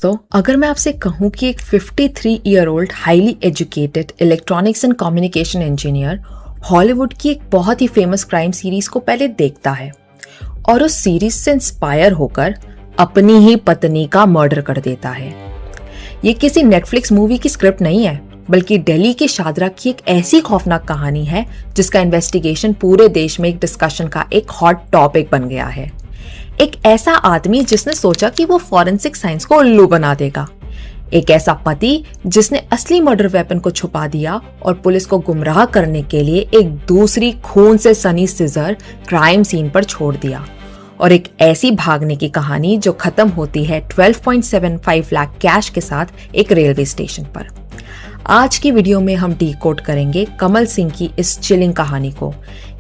दोस्तों, अगर मैं आपसे कहूं कि एक 53 year old highly educated electronics and communication engineer Hollywood की एक बहुत ही फेमस क्राइम सीरीज को पहले देखता है और उस सीरीज से इंस्पायर होकर अपनी ही पत्नी का मर्डर कर देता है। ये किसी नेटफ्लिक्स मूवी की स्क्रिप्ट नहीं है, बल्कि दिल्ली के शादरा की एक ऐसी खौफनाक कहानी है जिसका इन्वेस्टिगेशन पूरे देश में एक डिस्कशन का एक हॉट टॉपिक बन गया है। एक ऐसा आदमी जिसने सोचा कि वो फॉरेंसिक साइंस को उल्लू बना देगा। एक ऐसा पति जिसने असली मर्डर वेपन को छुपा दिया और पुलिस को गुमराह करने के लिए एक दूसरी खून से सनी सिजर क्राइम सीन पर छोड़ दिया। और एक ऐसी भागने की कहानी जो खत्म होती है 12.75 लाख कैश के साथ एक रेलवे स्टेशन पर। आज की वीडियो में हम डीकोड करेंगे कमल सिंह की इस चिलिंग कहानी को,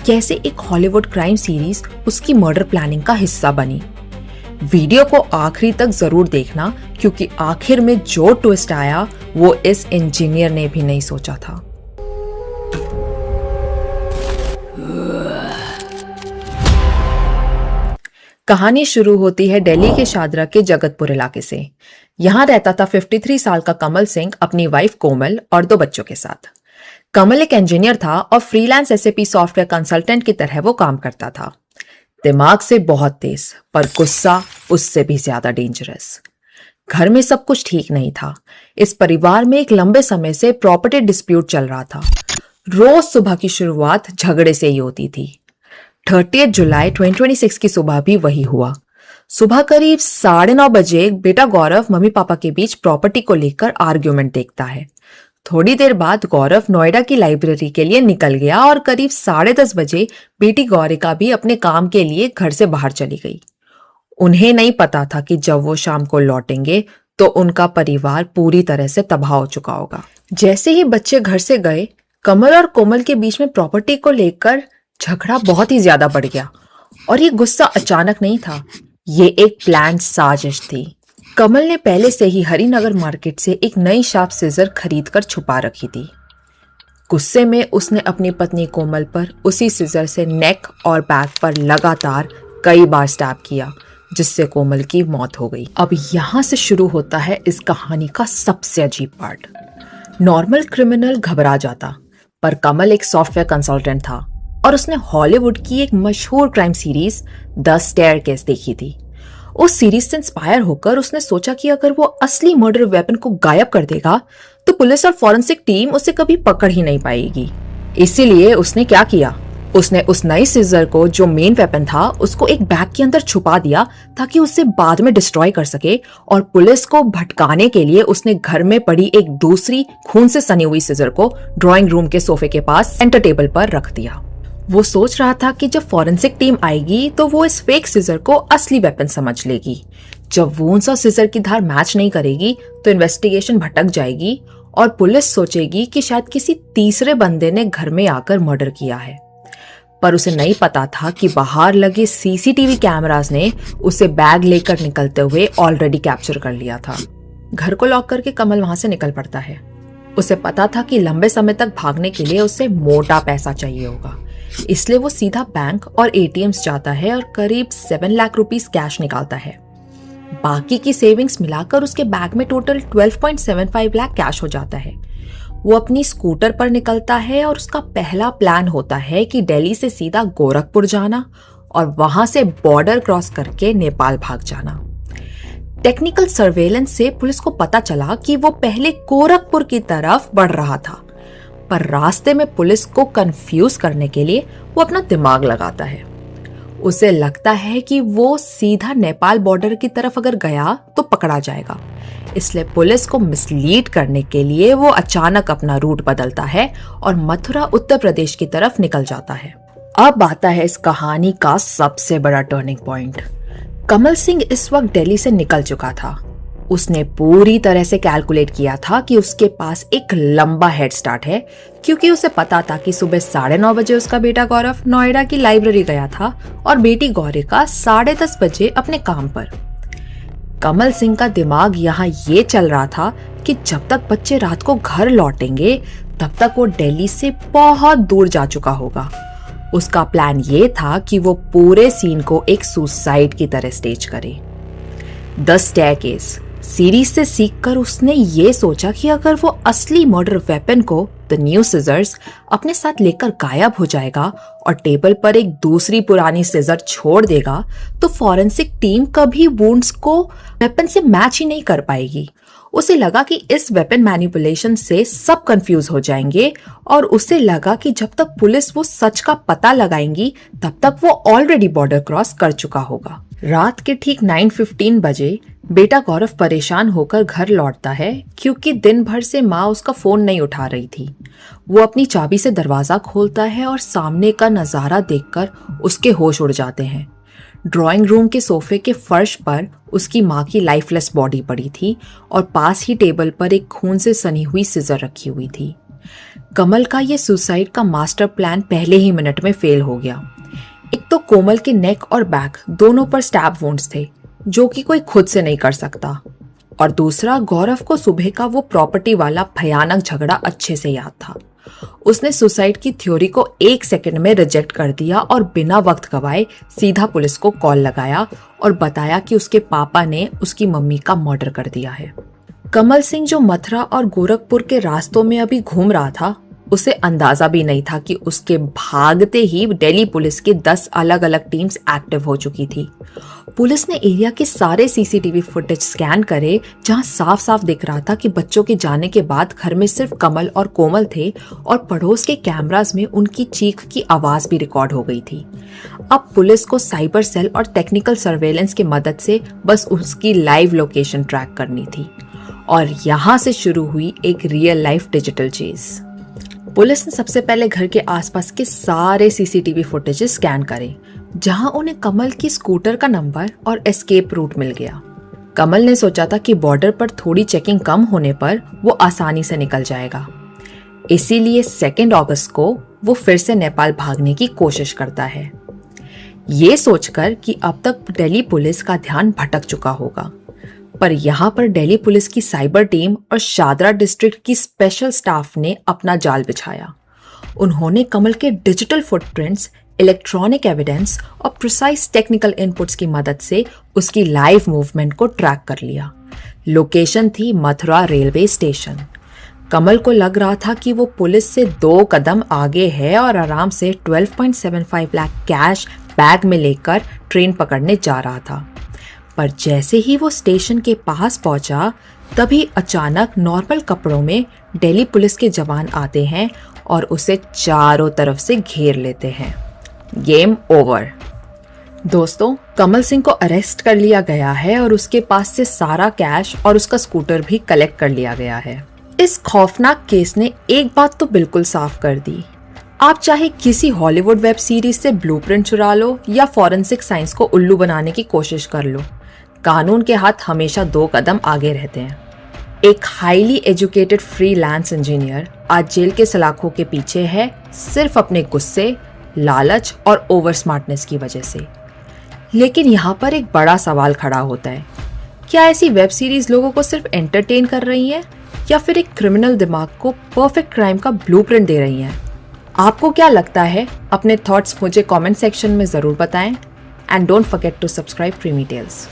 कैसे एक हॉलीवुड क्राइम सीरीज उसकी मर्डर प्लानिंग का हिस्सा बनी। वीडियो को आखिरी तक जरूर देखना, क्योंकि आखिर में जो ट्विस्ट आया वो इस इंजीनियर ने भी नहीं सोचा था। कहानी शुरू होती है दिल्ली के शादरा के जगतपुर इलाके से। यहाँ रहता था 53 साल का कमल सिंह अपनी वाइफ कोमल और 2 बच्चों के साथ। कमल एक इंजीनियर था और फ्रीलांस एसएपी सॉफ्टवेयर कंसल्टेंट की तरह वो काम करता था। दिमाग से बहुत तेज, पर गुस्सा उससे भी ज्यादा डेंजरस। घर में सब कुछ ठीक नहीं था। इस परिवार में एक लंबे समय से प्रॉपर्टी डिस्प्यूट चल रहा था। रोज सुबह की शुरुआत झगड़े से ही होती थी। 30 जुलाई 2026 की सुबह भी वही हुआ। सुबह करीब 9:30 बजे बेटा गौरव मम्मी पापा के बीच प्रॉपर्टी को लेकर आर्ग्यूमेंट देखता है। थोड़ी देर बाद गौरव नोएडा की लाइब्रेरी के लिए निकल गया और करीब 10:30 बजे बेटी गौरिका भी अपने काम के लिए घर से बाहर चली गई। उन्हें नहीं पता था कि जब वो शाम को लौटेंगे तो उनका परिवार पूरी तरह से तबाह हो चुका होगा। जैसे ही बच्चे घर से गए, कमल और कोमल के बीच में प्रॉपर्टी को लेकर झगड़ा बहुत ही ज्यादा बढ़ गया। और ये गुस्सा अचानक नहीं था, ये एक प्लान साजिश थी। कमल ने पहले से ही हरिनगर मार्केट से एक नई शार्प सीजर खरीद कर छुपा रखी थी। गुस्से में उसने अपनी पत्नी कोमल पर उसी सीजर से नेक और बैक पर लगातार कई बार स्टैब किया, जिससे कोमल की मौत हो गई। अब यहाँ से शुरू होता है इस कहानी का सबसे अजीब पार्ट। नॉर्मल क्रिमिनल घबरा जाता, पर कमल एक सॉफ्टवेयर कंसल्टेंट था और उसने हॉलीवुड की एक मशहूर क्राइम सीरीज द स्टेयरकेस देखी थी। उस सीरीज से इंस्पायर होकर उसने सोचा कि अगर वो असली मर्डर वेपन को गायब कर देगा तो पुलिस और फॉरेंसिक टीम उसे कभी पकड़ ही नहीं पाएगी। इसीलिए उसने क्या किया, उसने उस नई सीजर को, जो मेन वेपन था, उसको एक बैग के अंदर छुपा दिया ताकि उसे बाद में डिस्ट्रॉय कर सके। और पुलिस को भटकाने के लिए उसने घर में पड़ी एक दूसरी खून से सनी हुई सीजर को ड्राइंग रूम के सोफे के पास सेंटर टेबल पर रख दिया। वो सोच रहा था कि जब फॉरेंसिक टीम आएगी तो वो इस फेक सीजर को असली वेपन समझ लेगी। जब वूंड्स और सीजर की धार मैच नहीं करेगी तो इन्वेस्टिगेशन भटक जाएगी और पुलिस सोचेगी कि शायद किसी तीसरे बंदे ने घर में आकर मर्डर किया है। पर उसे नहीं पता था कि बाहर लगे सीसीटीवी कैमरास ने उसे बैग लेकर निकलते हुए ऑलरेडी कैप्चर कर लिया था। घर को लॉक करके कमल वहां से निकल पड़ता है। उसे पता था कि लंबे समय तक भागने के लिए उसे मोटा पैसा चाहिए होगा, इसलिए वो सीधा बैंक और एटीएम्स जाता है और करीब 7 लाख रुपीस कैश निकालता है। बाकी की सेविंग्स मिलाकर उसके बैग में टोटल 12.75 लाख कैश हो जाता है। वो अपनी स्कूटर पर निकलता है और उसका पहला प्लान होता है कि दिल्ली से सीधा गोरखपुर जाना और वहां से बॉर्डर क्रॉस करके नेपाल भाग जाना। टेक्निकल सर्वेलेंस से पुलिस को पता चला कि वो पहले गोरखपुर की तरफ बढ़ रहा था, पर रास्ते में पुलिस को कंफ्यूज करने के लिए वो अपना दिमाग लगाता है। उसे लगता है कि वो सीधा नेपाल बॉर्डर की तरफ अगर गया तो पकड़ा जाएगा, इसलिए पुलिस को मिसलीड करने के लिए वो अचानक अपना रूट बदलता है और मथुरा उत्तर प्रदेश की तरफ निकल जाता है। अब आता है इस कहानी का सबसे बड़ा टर्निंग पॉइंट। कमल सिंह इस वक्त दिल्ली से निकल चुका था। उसने पूरी तरह से कैलकुलेट किया था कि उसके पास एक लंबा हेड स्टार्ट है, क्योंकि उसे पता था कि सुबह 9:30 बजे उसका बेटा गौरव नोएडा की लाइब्रेरी गया था और बेटी गौरिका 10:30 बजे अपने काम पर। कमल सिंह का दिमाग यहाँ ये चल रहा था कि जब तक बच्चे रात को घर लौटेंगे तब तक वो दिल्ली से बहुत दूर जा चुका होगा। उसका प्लान ये था कि वो पूरे सीन को एक सुसाइड की तरह स्टेज करे। द स्टेयरकेस सीरीज से सीखकर उसने ये सोचा कि अगर वो असली मर्डर वेपन को द न्यू सिजर्स अपने साथ लेकर गायब हो जाएगा और टेबल पर एक दूसरी पुरानी सिजर छोड़ देगा तो फॉरेंसिक टीम कभी वुंड्स को वेपन से मैच ही नहीं कर पाएगी। उसे लगा कि इस वेपन मैनिपुलेशन से सब कंफ्यूज हो जाएंगे और उसे लगा कि जब तक पुलिस वो सच का पता लगाएंगी तब तक वो ऑलरेडी बॉर्डर क्रॉस कर चुका होगा। रात के ठीक 9:15 बजे बेटा गौरव परेशान होकर घर लौटता है क्योंकि दिन भर से माँ उसका फोन नहीं उठा रही थी। वो अपनी चाबी से दरवाजा खोलता है और सामने का नजारा देखकर उसके होश उड़ जाते हैं। ड्राइंग रूम के सोफे के फर्श पर उसकी माँ की लाइफलेस बॉडी पड़ी थी और पास ही टेबल पर एक खून से सनी हुई सिजर रखी हुई थी। कमल का ये सुसाइड का मास्टर प्लान पहले ही मिनट में फेल हो गया। एक तो कोमल के नेक और बैक दोनों पर स्टैब वुंड्स थे जो कि कोई खुद से नहीं कर सकता, और दूसरा गौरव को सुबह का वो प्रॉपर्टी वाला भयानक झगड़ा अच्छे से याद था। उसने सुसाइड की थ्योरी को 1 सेकंड में रिजेक्ट कर दिया और बिना वक्त गवाए सीधा पुलिस को कॉल लगाया और बताया कि उसके पापा ने उसकी मम्मी का मर्डर कर दिया है। कमल सिंह जो मथुरा और गोरखपुर के रास्तों में अभी घूम रहा था, उसे अंदाजा भी नहीं था कि उसके भागते ही दिल्ली पुलिस की 10 अलग अलग टीम्स एक्टिव हो चुकी थी। पुलिस ने एरिया के सारे सीसीटीवी फुटेज स्कैन करे जहां साफ साफ दिख रहा था कि बच्चों के जाने के बाद घर में सिर्फ कमल और कोमल थे और पड़ोस के कैमरास में उनकी चीख की आवाज भी रिकॉर्ड हो गई थी। अब पुलिस को साइबर सेल और टेक्निकल सर्वेलेंस की मदद से बस उसकी लाइव लोकेशन ट्रैक करनी थी, और यहाँ से शुरू हुई एक real life digital chase. Police ने सबसे पहले घर के आसपास के सारे सीसीटीवी फुटेजेस स्कैन करे जहां उन्हें कमल की स्कूटर का नंबर और एस्केप रूट मिल गया। कमल ने सोचा था कि बॉर्डर पर थोड़ी चेकिंग कम होने पर वो आसानी से निकल जाएगा, इसीलिए 2 अगस्त को वो फिर से नेपाल भागने की कोशिश करता है, ये सोचकर कि अब तक दिल्ली पुलिस का ध्यान भटक चुका होगा। पर यहाँ पर दिल्ली पुलिस की साइबर टीम और शादरा डिस्ट्रिक्ट की स्पेशल स्टाफ ने अपना जाल बिछाया। उन्होंने कमल के डिजिटल फुटप्रिंट्स, इलेक्ट्रॉनिक एविडेंस और प्रिसाइज टेक्निकल इनपुट्स की मदद से उसकी लाइव मूवमेंट को ट्रैक कर लिया। लोकेशन थी मथुरा रेलवे स्टेशन। कमल को लग रहा था कि वो पुलिस से 2 कदम आगे है और आराम से 12.75 लाख कैश बैग में लेकर ट्रेन पकड़ने जा रहा था। पर जैसे ही वो स्टेशन के पास पहुंचा तभी अचानक नॉर्मल कपड़ों में दिल्ली पुलिस के जवान आते हैं और उसे चारों तरफ से घेर लेते हैं। Game over. दोस्तों, कमल सिंह को अरेस्ट कर लिया गया है और उसके पास से सारा कैश और उसका स्कूटर भी कलेक्ट कर लिया गया है। इस खौफनाक केस ने एक बात तो बिल्कुल साफ कर दी, आप चाहे किसी हॉलीवुड वेब सीरीज से ब्लूप्रिंट चुरा लो या फॉरेंसिक साइंस को उल्लू बनाने की कोशिश कर लो, कानून के हाथ हमेशा 2 कदम आगे रहते हैं। एक हाईली एजुकेटेड फ्रीलांस इंजीनियर आज जेल के सलाखों के पीछे है सिर्फ अपने गुस्से, लालच और ओवर स्मार्टनेस की वजह से। लेकिन यहाँ पर एक बड़ा सवाल खड़ा होता है, क्या ऐसी वेब सीरीज लोगों को सिर्फ एंटरटेन कर रही है या फिर एक क्रिमिनल दिमाग को परफेक्ट क्राइम का ब्लूप्रिंट दे रही हैं? आपको क्या लगता है? अपने थॉट्स मुझे कमेंट सेक्शन में जरूर बताएं and don't forget to subscribe creamy tales.